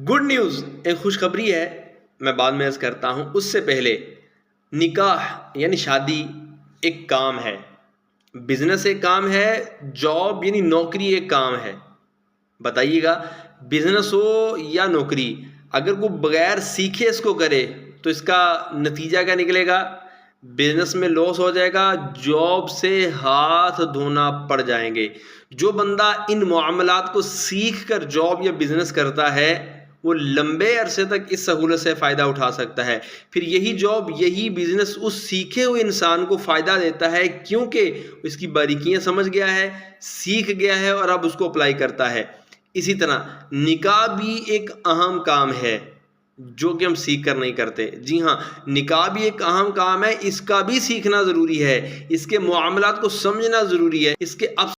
Good news, ایک خوشخبری ہے، میں بعد میں عرض کرتا ہوں۔ اس سے پہلے نکاح یعنی شادی ایک کام ہے، بزنس ایک کام ہے، جاب یعنی نوکری ایک کام ہے۔ بتائیے گا، بزنس ہو یا نوکری، اگر کوئی بغیر سیکھے اس کو کرے تو اس کا نتیجہ کیا نکلے گا؟ بزنس میں لاس ہو جائے گا، جاب سے ہاتھ دھونا پڑ جائیں گے۔ جو بندہ ان معاملات کو سیکھ کر جاب یا بزنس کرتا ہے وہ لمبے عرصے تک اس سہولت سے فائدہ اٹھا سکتا ہے۔ پھر یہی جاب، یہی بزنس اس سیکھے ہوئے انسان کو فائدہ دیتا ہے، کیونکہ اس کی باریکیاں سمجھ گیا ہے، سیکھ گیا ہے اور اب اس کو اپلائی کرتا ہے۔ اسی طرح نکاح بھی ایک اہم کام ہے جو کہ ہم سیکھ کر نہیں کرتے۔ جی ہاں، نکاح بھی ایک اہم کام ہے، اس کا بھی سیکھنا ضروری ہے، اس کے معاملات کو سمجھنا ضروری ہے، اس کے